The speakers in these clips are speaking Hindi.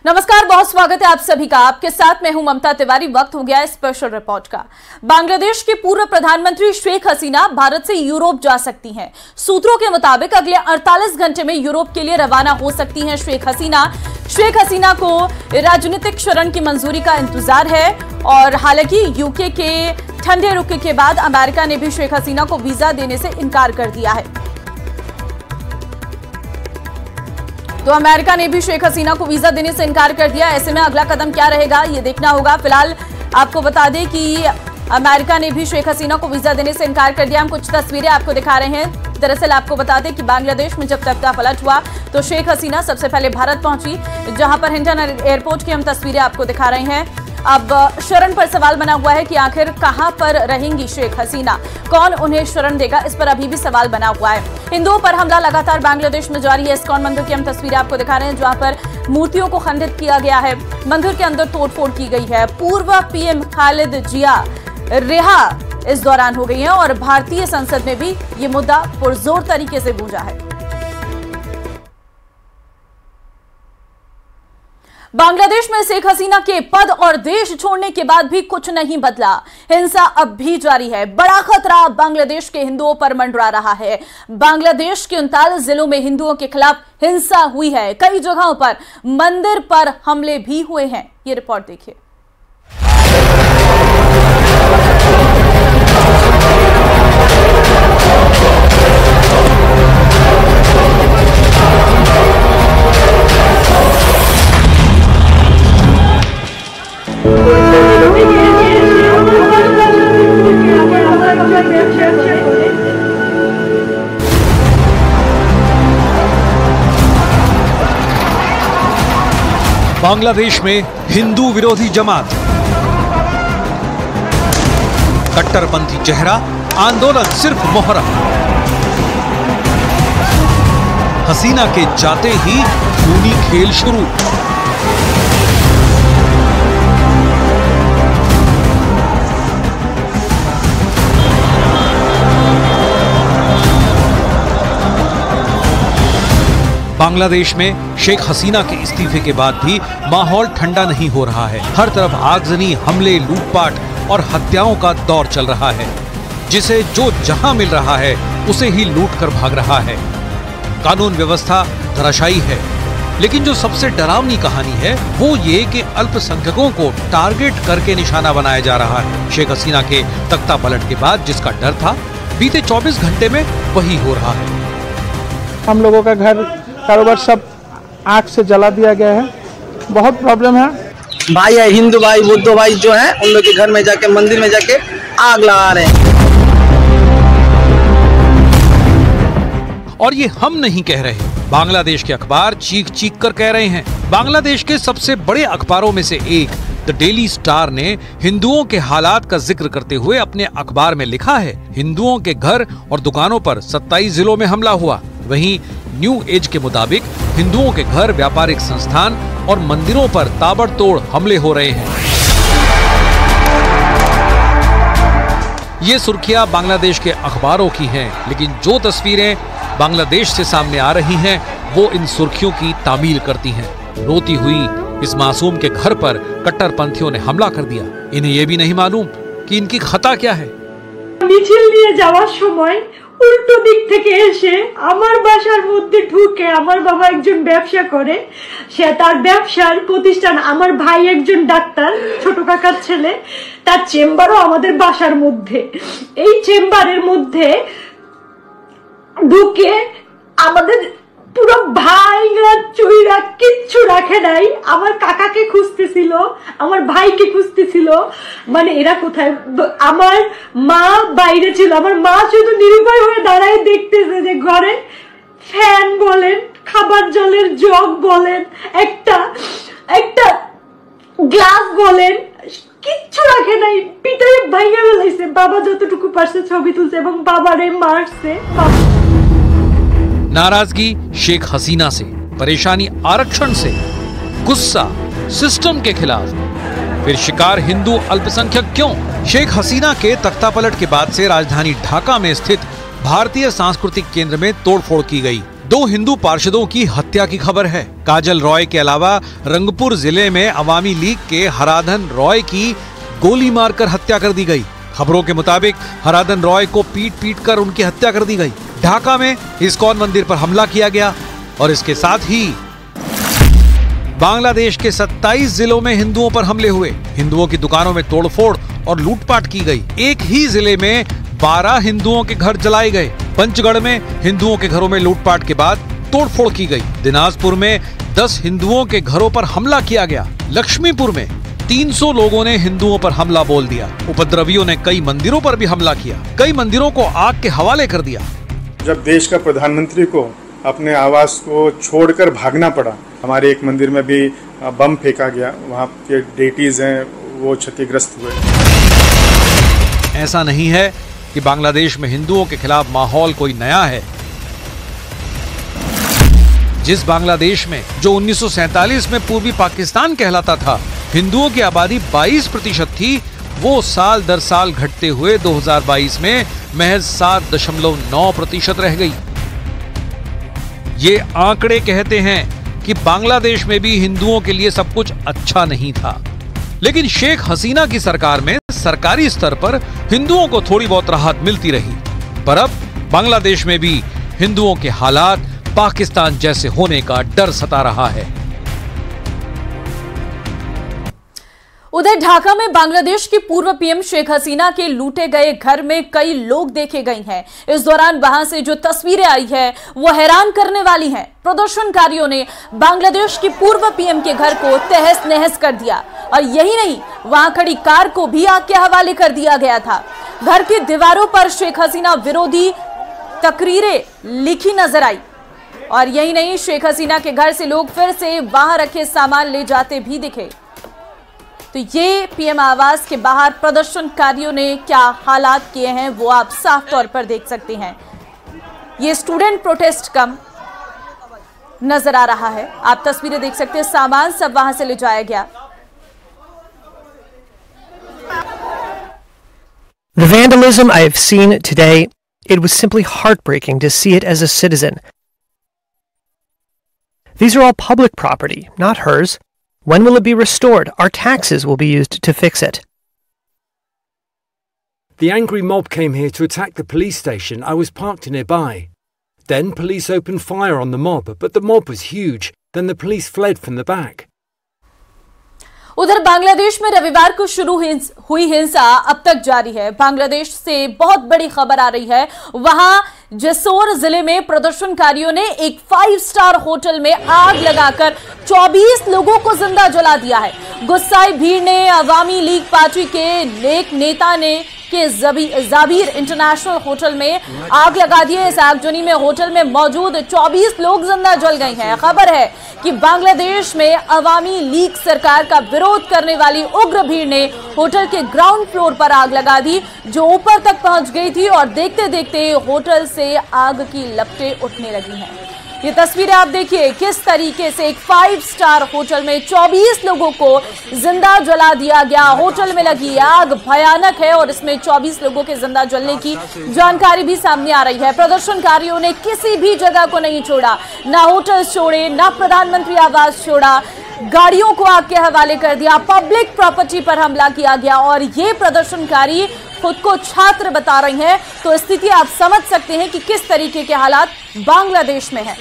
नमस्कार, बहुत स्वागत है आप सभी का। आपके साथ मैं हूं ममता तिवारी। वक्त हो गया है स्पेशल रिपोर्ट का। बांग्लादेश की पूर्व प्रधानमंत्री शेख हसीना भारत से यूरोप जा सकती हैं। सूत्रों के मुताबिक अगले 48 घंटे में यूरोप के लिए रवाना हो सकती हैं शेख हसीना। शेख हसीना को राजनीतिक शरण की मंजूरी का इंतजार है और हालांकि यूके के ठंडे रुख के बाद अमेरिका ने भी शेख हसीना को वीजा देने से इनकार कर दिया है। तो अमेरिका ने भी शेख हसीना को वीजा देने से इनकार कर दिया। ऐसे में अगला कदम क्या रहेगा ये देखना होगा। फिलहाल आपको बता दें कि अमेरिका ने भी शेख हसीना को वीजा देने से इनकार कर दिया। हम कुछ तस्वीरें आपको दिखा रहे हैं। दरअसल आपको बता दें कि बांग्लादेश में जब तख्ता पलट हुआ तो शेख हसीना सबसे पहले भारत पहुंची, जहां पर हिंडन एयरपोर्ट की हम तस्वीरें आपको दिखा रहे हैं। अब शरण पर सवाल बना हुआ है कि आखिर कहां पर रहेंगी शेख हसीना, कौन उन्हें शरण देगा, इस पर अभी भी सवाल बना हुआ है। हिंदुओं पर हमला लगातार बांग्लादेश में जारी है। इस्कॉन मंदिर की हम तस्वीरें आपको दिखा रहे हैं, जहां पर मूर्तियों को खंडित किया गया है, मंदिर के अंदर तोड़फोड़ की गई है। पूर्व पीएम खालिद जिया रिहा इस दौरान हो गई है और भारतीय संसद में भी ये मुद्दा पुरजोर तरीके से गूंजा है। बांग्लादेश में शेख हसीना के पद और देश छोड़ने के बाद भी कुछ नहीं बदला। हिंसा अब भी जारी है। बड़ा खतरा बांग्लादेश के हिंदुओं पर मंडरा रहा है। बांग्लादेश के 39 जिलों में हिंदुओं के खिलाफ हिंसा हुई है। कई जगहों पर मंदिर पर हमले भी हुए हैं। ये रिपोर्ट देखिए। बांग्लादेश में हिंदू विरोधी जमात, कट्टरपंथी चेहरा, आंदोलन सिर्फ मोहरा। हसीना के जाते ही खूनी खेल शुरू। बांग्लादेश में शेख हसीना के इस्तीफे के बाद भी माहौल ठंडा नहीं हो रहा है। हर तरफ आगजनी, हमले, लूटपाट और हत्याओं का दौर चल रहा है। जिसे जो जहां मिल रहा है उसे ही लूट कर भाग रहा है। कानून व्यवस्था धराशायी है। लेकिन जो सबसे डरावनी कहानी है वो ये कि अल्पसंख्यकों को टारगेट करके निशाना बनाया जा रहा है। शेख हसीना के तख्ता पलट के बाद जिसका डर था, बीते 24 घंटे में वही हो रहा है। हम लोगों का घर कारोबार सब आग से जला दिया गया है। बहुत प्रॉब्लम है। भाई है, हिंदू भाई, बुद्ध भाई जो है, उन लोग के घर में जाके, मंदिर में जाके आग लगा रहे हैं। और ये हम नहीं कह रहे, बांग्लादेश के अखबार चीख चीख कर कह रहे हैं। बांग्लादेश के सबसे बड़े अखबारों में से एक द डेली स्टार ने हिंदुओं के हालात का जिक्र करते हुए अपने अखबार में लिखा है, हिंदुओं के घर और दुकानों पर 27 जिलों में हमला हुआ। वहीं न्यू एज के मुताबिक हिंदुओं के घर, व्यापारिक संस्थान और मंदिरों पर ताबड़तोड़ हमले हो रहे हैं। ये सुर्खियां बांग्लादेश के अखबारों की हैं, लेकिन जो तस्वीरें बांग्लादेश से सामने आ रही हैं वो इन सुर्खियों की तामील करती हैं। रोती हुई इस मासूम के घर पर कट्टरपंथियों ने हमला कर दिया। इन्हें ये भी नहीं मालूम कि इनकी खता क्या है। মিছিল নিয়ে যাওয়ার সময় উল্টো দিক থেকে এসে আমার বাসার মধ্যে ঢুকে, আমার বাবা একজন ব্যবসা করে, সে তার ব্যবসার প্রতিষ্ঠান, আমার ভাই একজন ডাক্তার, ছোট কাকার ছেলে, তার চেম্বারও আমাদের বাসার মধ্যে। এই চেম্বারের মধ্যে ঢুকে আমাদের পুরো ভাইরা চুইরা কিচ্ছু রাখে নাই। আমার কাকাকে খুঁজতেছিল, আমার ভাইকে খুঁজতেছিল, মানে এরা কোথায়। আমার মা বাইরে ছিল, আমার মা শুধু নিরুপায় হয়ে দাঁড়ায় দেখতেছে যে ঘরে ফ্যান বলেন, খাবার জলের জগ বলেন, একটা গ্লাস বলেন, কিচ্ছু রাখে নাই। পিটাই ভাইয়া ফেলাইছে। বাবা যতটুকু পারছে ছবি তুলছে এবং বাবারে মারছে। नाराजगी शेख हसीना से, परेशानी आरक्षण से, गुस्सा सिस्टम के खिलाफ, फिर शिकार हिंदू अल्पसंख्यक क्यों? शेख हसीना के तख्तापलट के बाद से राजधानी ढाका में स्थित भारतीय सांस्कृतिक केंद्र में तोड़फोड़ की गई। 2 हिंदू पार्षदों की हत्या की खबर है। काजल रॉय के अलावा रंगपुर जिले में अवामी लीग के हराधन रॉय की गोली मारकर हत्या कर दी गई। खबरों के मुताबिक हराधन रॉय को पीट कर उनकी हत्या कर दी गई। ढाका में इस्कॉन मंदिर पर हमला किया गया और इसके साथ ही बांग्लादेश के 27 जिलों में हिंदुओं पर हमले हुए। हिंदुओं की दुकानों में तोड़फोड़ और लूटपाट की गई। एक ही जिले में 12 हिंदुओं के घर जलाए गए। पंचगढ़ में हिंदुओं के घरों में लूटपाट के बाद तोड़फोड़ की गई। दिनाजपुर में 10 हिंदुओं के घरों पर हमला किया गया। लक्ष्मीपुर में 300 लोगों ने हिंदुओं पर हमला बोल दिया। उपद्रवियों ने कई मंदिरों पर भी हमला किया। कई मंदिरों को आग के हवाले कर दिया। जब देश का प्रधानमंत्री को अपने आवास को छोड़कर भागना पड़ा, हमारे एक मंदिर में भी बम फेंका गया। वहाँ के डेटीज हैं वो क्षतिग्रस्त हुए। ऐसा नहीं है कि बांग्लादेश में हिंदुओं के खिलाफ माहौल कोई नया है। जिस बांग्लादेश में जो 1947 में पूर्वी पाकिस्तान कहलाता था, हिंदुओं की आबादी 22% थी, वो साल दर साल घटते हुए 2022 में महज 7.9% रह गई। ये आंकड़े कहते हैं कि बांग्लादेश में भी हिंदुओं के लिए सब कुछ अच्छा नहीं था, लेकिन शेख हसीना की सरकार में सरकारी स्तर पर हिंदुओं को थोड़ी बहुत राहत मिलती रही। पर अब बांग्लादेश में भी हिंदुओं के हालात पाकिस्तान जैसे होने का डर सता रहा है। उधर ढाका में बांग्लादेश की पूर्व पीएम शेख हसीना के लूटे गए घर में कई लोग देखे गए हैं। इस दौरान वहां से जो तस्वीरें आई है वो हैरान करने वाली हैं। प्रदर्शनकारियों ने बांग्लादेश की पूर्व पीएम के घर को तहस नहस कर दिया और यही नहीं, वहां खड़ी कार को भी आग के हवाले कर दिया गया था। घर की दीवारों पर शेख हसीना विरोधी तकरीरें लिखी नजर आई और यही नहीं, शेख हसीना के घर से लोग फिर से वहां रखे सामान ले जाते भी दिखे। तो ये पीएम आवास के बाहर प्रदर्शनकारियों ने क्या हालात किए हैं वो आप साफ तौर पर देख सकते हैं। ये स्टूडेंट प्रोटेस्ट कम नजर आ रहा है। आप तस्वीरें देख सकते हैं, सामान सब वहां से ले जाया गया। The vandalism I have seen today, it was simply heartbreaking to see it as a citizen. These are all public property, not hers. When will it be restored? Our taxes will be used to fix it. The angry mob came here to attack the police station. I was parked nearby. Then police opened fire on the mob, but the mob was huge. Then the police fled from the back. उधर बांग्लादेश में रविवार को शुरू हुई हिंसा अब तक जारी है। बांग्लादेश से बहुत बड़ी खबर आ रही है। वहां जेसोर जिले में प्रदर्शनकारियों ने एक 5 स्टार होटल में आग लगाकर 24 लोगों को जिंदा जला दिया है। गुस्साई भीड़ ने अवामी लीग पार्टी के एक नेता ने के जाबीर इंटरनेशनल होटल में आग लगा दी है। इस आगजनी में होटल में मौजूद 24 लोग जिंदा जल गए हैं। खबर है कि बांग्लादेश में अवामी लीग सरकार का विरोध करने वाली उग्र भीड़ ने होटल के ग्राउंड फ्लोर पर आग लगा दी, जो ऊपर तक पहुंच गई थी और देखते देखते होटल से आग की लपटें उठने लगी हैं। ये तस्वीरें आप देखिए किस तरीके से एक 5 स्टार होटल में 24 लोगों को जिंदा जला दिया गया। होटल में लगी आग भयानक है और इसमें 24 लोगों के जिंदा जलने की जानकारी भी सामने आ रही है। प्रदर्शनकारियों ने किसी भी जगह को नहीं छोड़ा, ना होटल छोड़े, ना प्रधानमंत्री आवास छोड़ा, गाड़ियों को आग के हवाले कर दिया, पब्लिक प्रॉपर्टी पर हमला किया गया और ये प्रदर्शनकारी खुद को छात्र बता रही हैं। तो स्थिति आप समझ सकते हैं कि किस तरीके के हालात बांग्लादेश में हैं।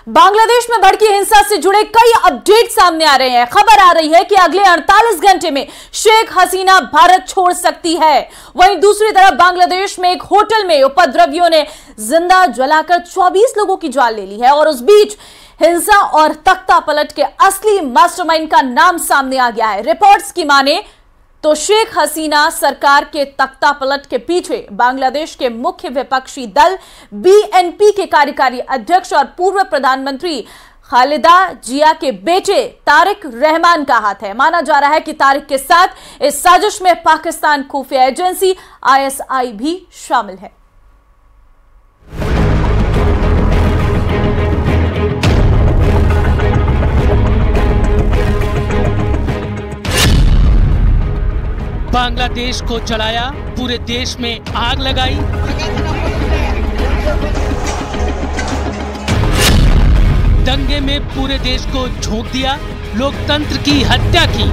बांग्लादेश में भड़की हिंसा से जुड़े कई अपडेट सामने आ रहे हैं। खबर आ रही है कि अगले 48 घंटे में शेख हसीना भारत छोड़ सकती है। वहीं दूसरी तरफ बांग्लादेश में एक होटल में उपद्रवियों ने जिंदा जलाकर 24 लोगों की जान ले ली है और उस बीच हिंसा और तख्ता पलट के असली मास्टरमाइंड का नाम सामने आ गया है। रिपोर्ट्स की माने तो शेख हसीना सरकार के तख्ता पलट के पीछे बांग्लादेश के मुख्य विपक्षी दल बीएनपी के कार्यकारी अध्यक्ष और पूर्व प्रधानमंत्री खालिदा जिया के बेटे तारिक रहमान का हाथ है। माना जा रहा है कि तारिक के साथ इस साजिश में पाकिस्तान खुफिया एजेंसी ISI भी शामिल है। बांग्लादेश को जलाया, पूरे देश में आग लगाई। दंगे में पूरे देश को झोंक दिया, लोकतंत्र की हत्या की।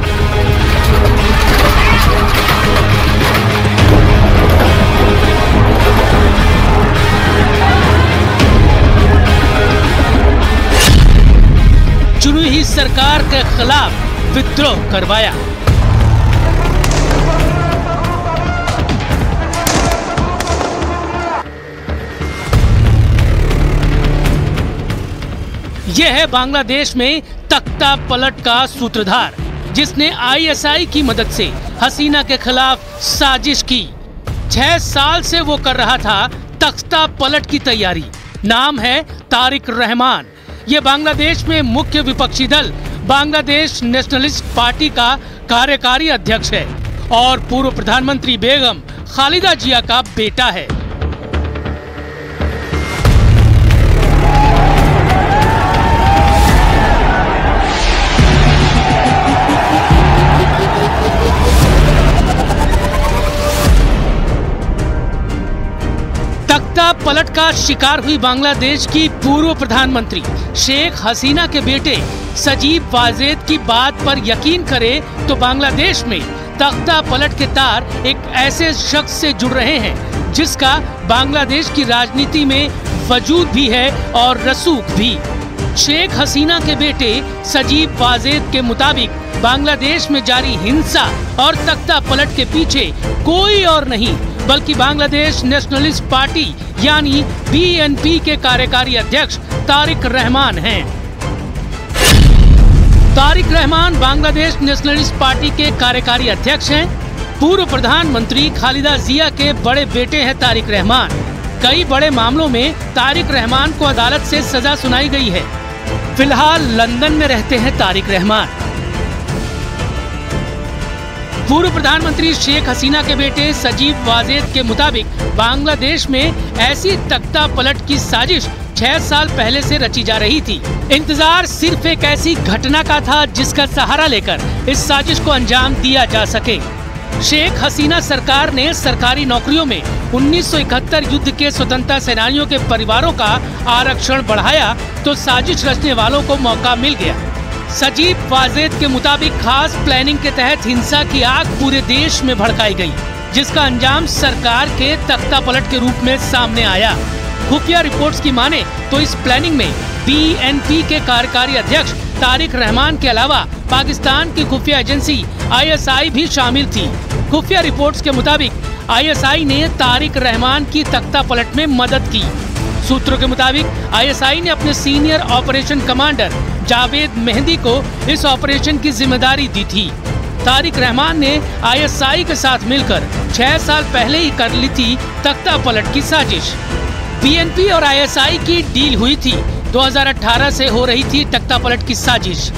चुनी हुई सरकार के खिलाफ विद्रोह करवाया। यह है बांग्लादेश में तख्ता पलट का सूत्रधार, जिसने आईएसआई की मदद से हसीना के खिलाफ साजिश की। 6 साल से वो कर रहा था तख्ता पलट की तैयारी। नाम है तारिक रहमान। ये बांग्लादेश में मुख्य विपक्षी दल बांग्लादेश नेशनलिस्ट पार्टी का कार्यकारी अध्यक्ष है और पूर्व प्रधानमंत्री बेगम खालिदा जिया का बेटा है। तख्ता पलट का शिकार हुई बांग्लादेश की पूर्व प्रधानमंत्री शेख हसीना के बेटे सजीब वाजेद की बात पर यकीन करें तो बांग्लादेश में तख्ता पलट के तार एक ऐसे शख्स से जुड़ रहे हैं जिसका बांग्लादेश की राजनीति में वजूद भी है और रसूख भी। शेख हसीना के बेटे सजीब वाजेद के मुताबिक बांग्लादेश में जारी हिंसा और तख्ता पलट के पीछे कोई और नहीं बल्कि बांग्लादेश नेशनलिस्ट पार्टी यानी बीएनपी के कार्यकारी अध्यक्ष तारिक रहमान हैं। तारिक रहमान बांग्लादेश नेशनलिस्ट पार्टी के कार्यकारी अध्यक्ष हैं। पूर्व प्रधानमंत्री खालिदा जिया के बड़े बेटे हैं तारिक रहमान। कई बड़े मामलों में तारिक रहमान को अदालत से सजा सुनाई गई है। फिलहाल लंदन में रहते हैं तारिक रहमान। पूर्व प्रधानमंत्री शेख हसीना के बेटे सजीब वाजेद के मुताबिक बांग्लादेश में ऐसी तख्ता पलट की साजिश 6 साल पहले से रची जा रही थी। इंतजार सिर्फ एक ऐसी घटना का था जिसका सहारा लेकर इस साजिश को अंजाम दिया जा सके। शेख हसीना सरकार ने सरकारी नौकरियों में 1971 युद्ध के स्वतंत्रता सेनानियों के परिवारों का आरक्षण बढ़ाया तो साजिश रचने वालों को मौका मिल गया। सजीब वाजेद के मुताबिक खास प्लानिंग के तहत हिंसा की आग पूरे देश में भड़काई गई, जिसका अंजाम सरकार के तख्ता पलट के रूप में सामने आया। खुफिया रिपोर्ट्स की माने तो इस प्लानिंग में बीएनपी के कार्यकारी अध्यक्ष तारिक रहमान के अलावा पाकिस्तान की खुफिया एजेंसी आईएसआई भी शामिल थी। खुफिया रिपोर्ट्स के मुताबिक आईएसआई ने तारिक रहमान की तख्ता पलट में मदद की। सूत्रों के मुताबिक आईएसआई ने अपने senior operation commander Javed mehndi को इस ऑपरेशन की जिम्मेदारी दी थी। तारिक रहमान ने आईएसआई के साथ मिलकर 6 साल पहले ही कर ली थी तख्ता पलट की साजिश। बीएनपी और आईएसआई की डील हुई थी। 2018 से हो रही थी तख्ता पलट की साजिश।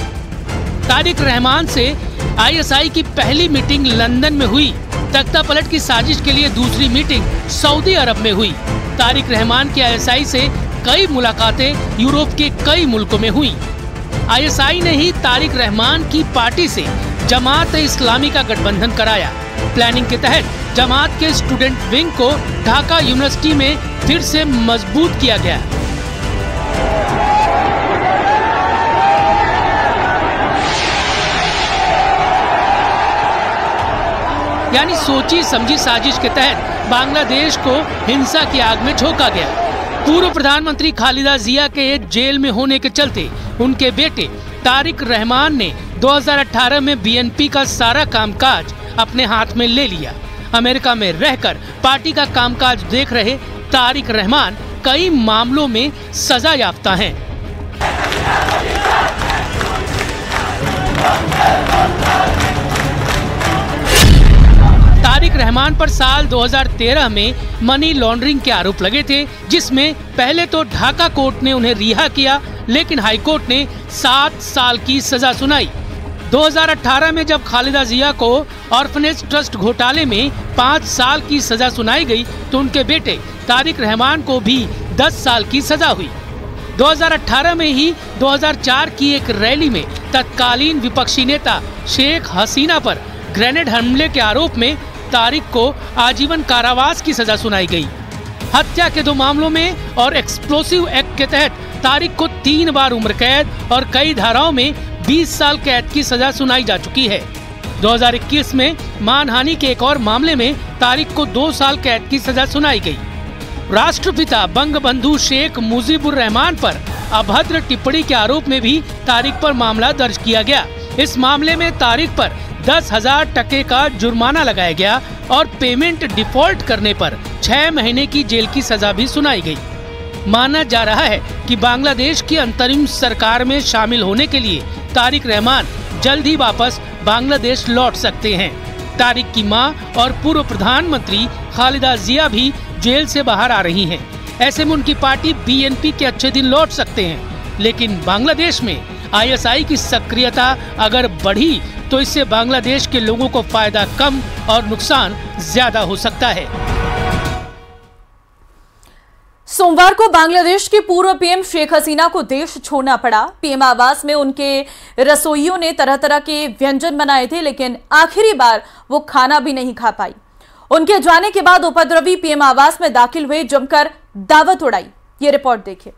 तारिक रहमान से आईएसआई की पहली मीटिंग लंदन में हुई। तख्ता पलट की साजिश के लिए दूसरी मीटिंग सऊदी अरब में हुई। तारिक रहमान की आईएसआई से कई मुलाकातें यूरोप के कई मुल्कों में हुई। आईएसआई ने ही तारिक रहमान की पार्टी से जमात इस्लामी का गठबंधन कराया। प्लानिंग के तहत जमात के स्टूडेंट विंग को ढाका यूनिवर्सिटी में फिर से मजबूत किया गया। यानी सोची समझी साजिश के तहत बांग्लादेश को हिंसा की आग में झोंका गया। पूर्व प्रधानमंत्री खालिदा जिया के जेल में होने के चलते उनके बेटे तारिक रहमान ने 2018 में बीएनपी का सारा कामकाज अपने हाथ में ले लिया। अमेरिका में रहकर पार्टी का कामकाज देख रहे तारिक रहमान कई मामलों में सजा याफ्ता हैं। तारिक रहमान पर साल 2013 में मनी लॉन्ड्रिंग के आरोप लगे थे, जिसमें पहले तो ढाका कोर्ट ने उन्हें रिहा किया, लेकिन हाई कोर्ट ने 7 साल की सजा सुनाई। 2018 में जब खालिदा जिया को ऑर्फनेज ट्रस्ट घोटाले में 5 साल की सजा सुनाई गई तो उनके बेटे तारिक रहमान को भी 10 साल की सजा हुई। 2018 में ही 2004 की एक रैली में तत्कालीन विपक्षी नेता शेख हसीना पर ग्रेनेड हमले के आरोप में तारिक को आजीवन कारावास की सजा सुनाई गई। हत्या के 2 मामलों में और एक्सप्लोसिव एक्ट के तहत तारिक को 3 बार उम्र कैद और कई धाराओं में 20 साल कैद की सजा सुनाई जा चुकी है। 2021 में मानहानि के एक और मामले में तारिक को 2 साल कैद की सजा सुनाई गई। राष्ट्रपिता बंगबंधु शेख मुजीबुर रहमान पर अभद्र टिप्पणी के आरोप में भी तारिक पर मामला दर्ज किया गया। इस मामले में तारिक पर 10,000 टके का जुर्माना लगाया गया और पेमेंट डिफॉल्ट करने पर 6 महीने की जेल की सजा भी सुनाई गई। माना जा रहा है कि बांग्लादेश की अंतरिम सरकार में शामिल होने के लिए तारिक रहमान जल्द ही वापस बांग्लादेश लौट सकते हैं। तारिक की मां और पूर्व प्रधानमंत्री खालिदा जिया भी जेल से बाहर आ रही हैं। ऐसे में उनकी पार्टी बीएनपी के अच्छे दिन लौट सकते हैं। लेकिन बांग्लादेश में आईएसआई की सक्रियता अगर बढ़ी तो इससे बांग्लादेश के लोगों को फायदा कम और नुकसान ज्यादा हो सकता है। सोमवार को बांग्लादेश के पूर्व पीएम शेख हसीना को देश छोड़ना पड़ा। पीएम आवास में उनके रसोइयों ने तरह तरह के व्यंजन बनाए थे, लेकिन आखिरी बार वो खाना भी नहीं खा पाई। उनके जाने के बाद उपद्रवी पीएम आवास में दाखिल हुए, जमकर दावत उड़ाई। ये रिपोर्ट देखिए।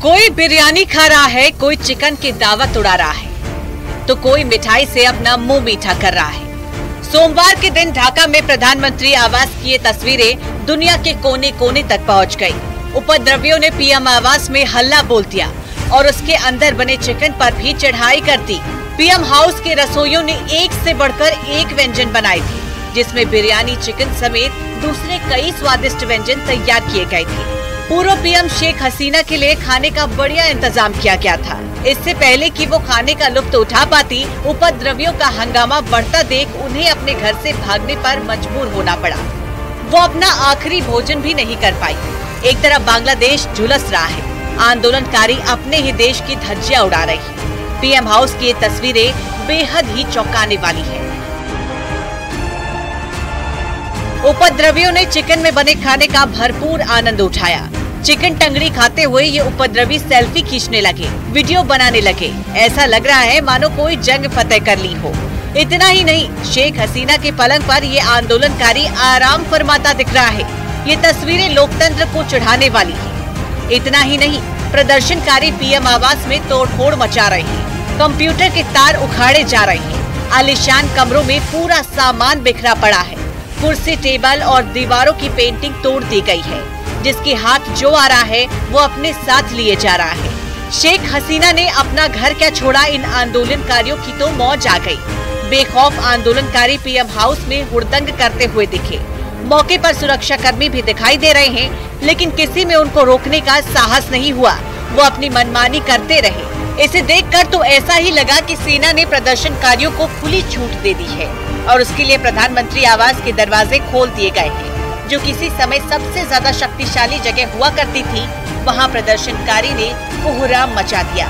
कोई बिरयानी खा रहा है, कोई चिकन की दावत उड़ा रहा है, तो कोई मिठाई से अपना मुंह मीठा कर रहा है। सोमवार के दिन ढाका में प्रधानमंत्री आवास की ये तस्वीरें दुनिया के कोने कोने तक पहुंच गई। उपद्रवियों ने पीएम आवास में हल्ला बोल दिया और उसके अंदर बने चिकन पर भी चढ़ाई कर दी। पीएम हाउस के रसोइयों ने एक से बढ़कर एक व्यंजन बनाए थे, जिसमें बिरयानी, चिकन समेत दूसरे कई स्वादिष्ट व्यंजन तैयार किए गए थे। पूर्व पीएम शेख हसीना के लिए खाने का बढ़िया इंतजाम किया गया था। इससे पहले कि वो खाने का लुत्फ उठा पाती, उपद्रवियों का हंगामा बढ़ता देख उन्हें अपने घर से भागने पर मजबूर होना पड़ा। वो अपना आखिरी भोजन भी नहीं कर पाई। एक तरफ बांग्लादेश झुलस रहा है, आंदोलनकारी अपने ही देश की धज्जियां उड़ा रही। पीएम हाउस की ये तस्वीरें बेहद ही चौंकाने वाली है। उपद्रवियों ने चिकन में बने खाने का भरपूर आनंद उठाया। चिकन टंगड़ी खाते हुए ये उपद्रवी सेल्फी खींचने लगे, वीडियो बनाने लगे। ऐसा लग रहा है मानो कोई जंग फतेह कर ली हो। इतना ही नहीं, शेख हसीना के पलंग पर ये आंदोलनकारी आराम फरमाता दिख रहा है। ये तस्वीरें लोकतंत्र को चिढ़ाने वाली है। इतना ही नहीं, प्रदर्शनकारी पीएम आवास में तोड़फोड़ मचा रहे हैं। कंप्यूटर के तार उखाड़े जा रहे हैं। आलीशान कमरों में पूरा सामान बिखरा पड़ा है। कुर्सी, टेबल और दीवारों की पेंटिंग तोड़ दी गई है। जिसके हाथ जो आ रहा है वो अपने साथ लिए जा रहा है। शेख हसीना ने अपना घर क्या छोड़ा, इन आंदोलनकारियों की तो मौज आ गई। बेखौफ आंदोलनकारी पीएम हाउस में हुड़दंग करते हुए दिखे। मौके पर सुरक्षा कर्मी भी दिखाई दे रहे हैं, लेकिन किसी में उनको रोकने का साहस नहीं हुआ। वो अपनी मनमानी करते रहे। इसे देखकर तो ऐसा ही लगा कि सेना ने प्रदर्शनकारियों को खुली छूट दे दी है और उसके लिए प्रधानमंत्री आवास के दरवाजे खोल दिए गए हैं। जो किसी समय सबसे ज्यादा शक्तिशाली जगह हुआ करती थी, वहां प्रदर्शनकारी ने कोहराम मचा दिया।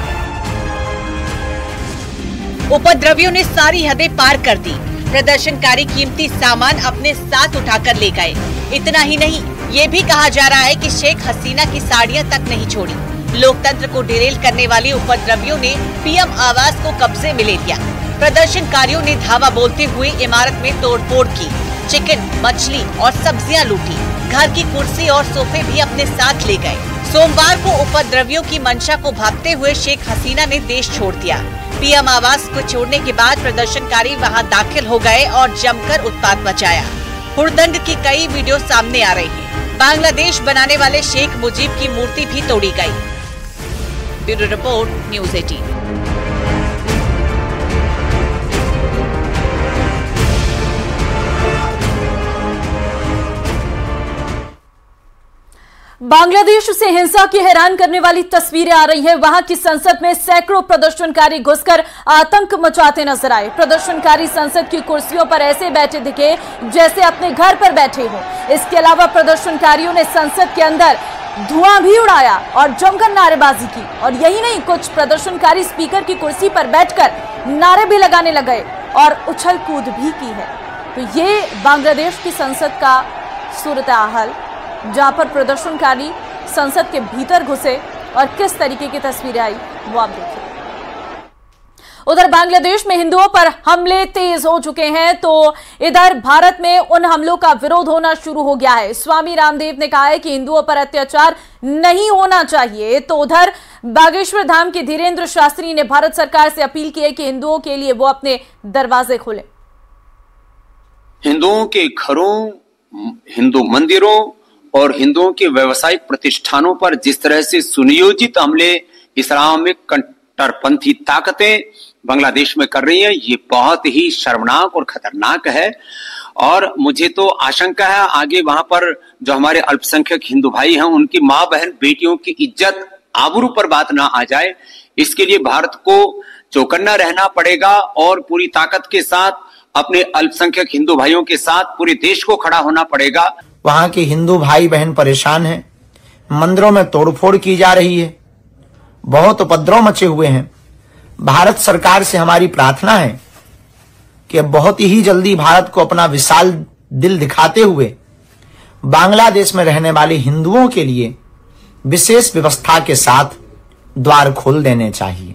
उपद्रवियों ने सारी हदें पार कर दी। प्रदर्शनकारी कीमती सामान अपने साथ उठाकर ले गए। इतना ही नहीं, ये भी कहा जा रहा है कि शेख हसीना की साड़ियां तक नहीं छोड़ी। लोकतंत्र को डिरेल करने वाले उपद्रवियों ने पीएम आवास को कब्जे में ले लिया। प्रदर्शनकारियों ने धावा बोलते हुए इमारत में तोड़फोड़ की। चिकन, मछली और सब्जियां लूटी। घर की कुर्सी और सोफे भी अपने साथ ले गए। सोमवार को उपद्रवियों की मंशा को भांपते हुए शेख हसीना ने देश छोड़ दिया। पीएम आवास को छोड़ने के बाद प्रदर्शनकारी वहां दाखिल हो गए और जमकर उत्पात मचाया। हुड़दंग की कई वीडियो सामने आ रही हैं। बांग्लादेश बनाने वाले शेख मुजीब की मूर्ति भी तोड़ी गई। Bureau report, news 18। बांग्लादेश से हिंसा की हैरान करने वाली तस्वीरें आ रही हैं। वहां की संसद में सैकड़ों प्रदर्शनकारी घुसकर आतंक मचाते नजर आए। प्रदर्शनकारी संसद की कुर्सियों पर ऐसे बैठे दिखे जैसे अपने घर पर बैठे हों। इसके अलावा प्रदर्शनकारियों ने संसद के अंदर धुआं भी उड़ाया और जमकर नारेबाजी की। और यही नहीं, कुछ प्रदर्शनकारी स्पीकर की कुर्सी पर बैठकर नारे भी लगाने लगे और उछल कूद भी की है। तो ये बांग्लादेश की संसद का सूरत हाल, जहां पर प्रदर्शनकारी संसद के भीतर घुसे और किस तरीके की तस्वीरें आई वो आप देखिए। उधर बांग्लादेश में हिंदुओं पर हमले तेज हो चुके हैं, तो इधर भारत में उन हमलों का विरोध होना शुरू हो गया है। स्वामी रामदेव ने कहा है कि हिंदुओं पर अत्याचार नहीं होना चाहिए। तो उधर बागेश्वर धाम के धीरेन्द्र शास्त्री ने भारत सरकार से अपील की है कि हिंदुओं के लिए वो अपने दरवाजे खोलें। हिंदुओं के घरों, हिंदू मंदिरों और हिंदुओं के व्यावसायिक प्रतिष्ठानों पर जिस तरह से सुनियोजित हमले इस्लामिक कट्टरपंथी ताकतें बांग्लादेश में कर रही हैं, ये बहुत ही शर्मनाक और खतरनाक है। और मुझे तो आशंका है आगे वहां पर जो हमारे अल्पसंख्यक हिंदू भाई हैं, उनकी मां बहन बेटियों की इज्जत आबरू पर बात ना आ जाए। इसके लिए भारत को चौकन्ना रहना पड़ेगा और पूरी ताकत के साथ अपने अल्पसंख्यक हिंदू भाइयों के साथ पूरे देश को खड़ा होना पड़ेगा। वहां के हिंदू भाई बहन परेशान हैं, मंदिरों में तोड़फोड़ की जा रही है, बहुत उपद्रव मचे हुए हैं। भारत सरकार से हमारी प्रार्थना है कि बहुत ही जल्दी भारत को अपना विशाल दिल दिखाते हुए बांग्लादेश में रहने वाले हिंदुओं के लिए विशेष व्यवस्था के साथ द्वार खोल देने चाहिए।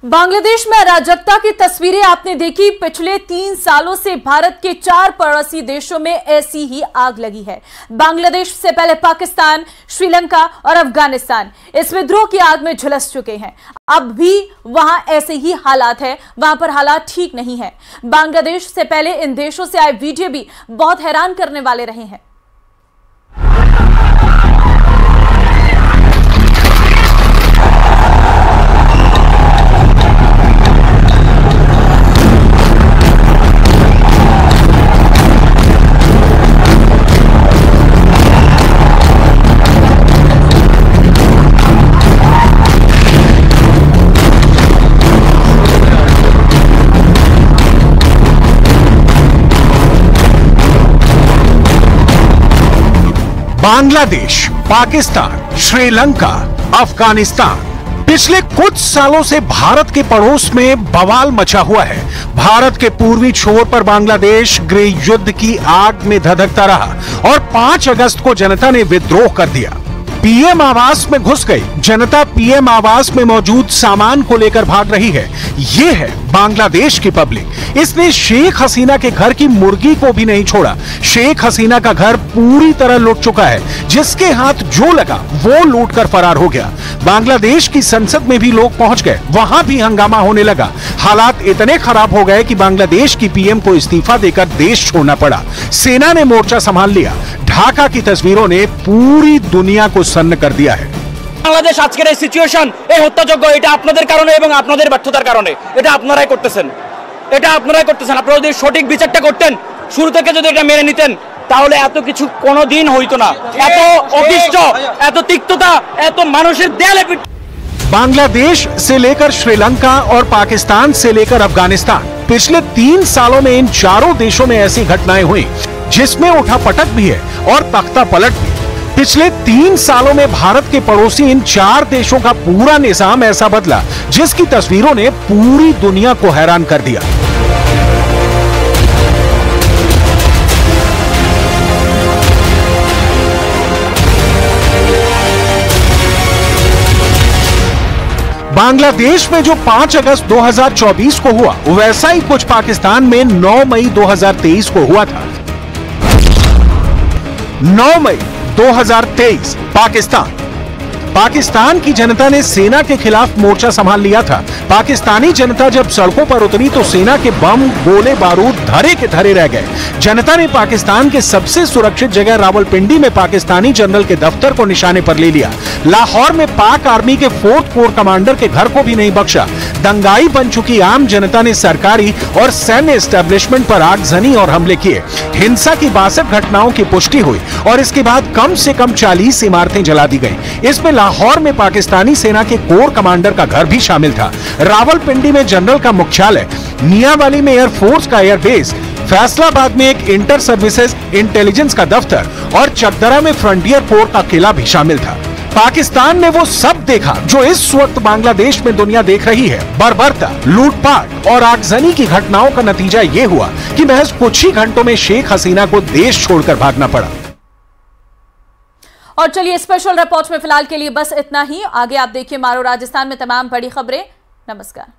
बांग्लादेश में अराजकता की तस्वीरें आपने देखी। पिछले 3 सालों से भारत के 4 पड़ोसी देशों में ऐसी ही आग लगी है। बांग्लादेश से पहले पाकिस्तान, श्रीलंका और अफगानिस्तान इस विद्रोह की आग में झुलस चुके हैं। अब भी वहां ऐसे ही हालात है, वहां पर हालात ठीक नहीं है। बांग्लादेश से पहले इन देशों से आए वीडियो भी बहुत हैरान करने वाले रहे हैं। बांग्लादेश, पाकिस्तान, श्रीलंका, अफगानिस्तान पिछले कुछ सालों से भारत के पड़ोस में बवाल मचा हुआ है। भारत के पूर्वी छोर पर बांग्लादेश गृह युद्ध की आग में धधकता रहा और 5 अगस्त को जनता ने विद्रोह कर दिया। पीएम आवास में घुस गई जनता, पीएम आवास में मौजूद सामान को लेकर भाग रही है। ये है बांग्लादेश की पब्लिक। इसने शेख हसीना के घर की मुर्गी को भी नहीं छोड़ा। शेख हसीना का घर पूरी तरह लूट चुका है। जिसके हाथ जो लगा वो लूट कर फरार हो गया। बांग्लादेश की संसद में भी लोग पहुंच गए, वहां भी हंगामा होने लगा। हालात इतने खराब हो गए कि बांग्लादेश की पीएम को इस्तीफा देकर देश छोड़ना पड़ा। सेना ने मोर्चा संभाल लिया। ढाका की तस्वीरों ने पूरी दुनिया को सन्न कर दिया है। বাংলাদেশ আজকের এই সিচুয়েশন, এই হত্যাযজ্ঞ, এটা আপনাদের কারণে এবং আপনাদের ব্যর্থতার কারণে। এটা আপনারাই করতেছেন, আপনারা যদি সঠিক বিচারটা করতেন, শুরু থেকে যদি এটা মেনে নিতেন, তাহলে এত কিছু কোনোদিন হইতো না। এত অভিষ্ট, এত তিক্ততা, এত মানুষের দেয়ালে পিঠ। बांग्लादेश से लेकर श्रीलंका और पाकिस्तान से लेकर अफगानिस्तान, पिछले 3 सालों में इन चारों देशों में ऐसी घटनाएं हुई जिसमें उठापटक भी है और तख्ता पलट भी। पिछले 3 सालों में भारत के पड़ोसी इन 4 देशों का पूरा निजाम ऐसा बदला जिसकी तस्वीरों ने पूरी दुनिया को हैरान कर दिया। बांग्लादेश में जो 5 अगस्त 2024 को हुआ, वैसा ही कुछ पाकिस्तान में 9 मई 2023 को हुआ था। 9 मई 2023 पाकिस्तान की जनता ने सेना के खिलाफ मोर्चा संभाल लिया था। पाकिस्तानी जनता जब सड़कों पर उतरी तो सेना के बम, गोले बारूद धरे के धरे रह गए। जनता ने पाकिस्तान के सबसे सुरक्षित जगह रावलपिंडी में पाकिस्तानी जनरल के दफ्तर को निशाने पर ले लिया। लाहौर में पाक आर्मी के 4th कोर कमांडर के घर को भी नहीं बख्शा। दंगाई बन चुकी आम जनता ने सरकारी और सैन्य एस्टेब्लिशमेंट पर आगजनी और हमले किए। हिंसा की 62 घटनाओं की पुष्टि हुई और इसके बाद कम से कम 40 इमारतें जला दी गईं। इसमें लाहौर में पाकिस्तानी सेना के कोर कमांडर का घर भी शामिल था। रावलपिंडी में जनरल का मुख्यालय, मियांवाली में एयरफोर्स का एयरबेस, फैसलाबाद में एक इंटर सर्विसेज इंटेलिजेंस का दफ्तर और चकदरा में फ्रंटियर कोर का किला भी शामिल था। पाकिस्तान ने वो सब देखा जो इस वक्त बांग्लादेश में दुनिया देख रही है। बर्बरता, लूटपाट और आगजनी की घटनाओं का नतीजा ये हुआ कि महज कुछ ही घंटों में शेख हसीना को देश छोड़कर भागना पड़ा। और चलिए स्पेशल रिपोर्ट में फिलहाल के लिए बस इतना ही। आगे आप देखिए मारो राजस्थान में तमाम बड़ी खबरें। नमस्कार।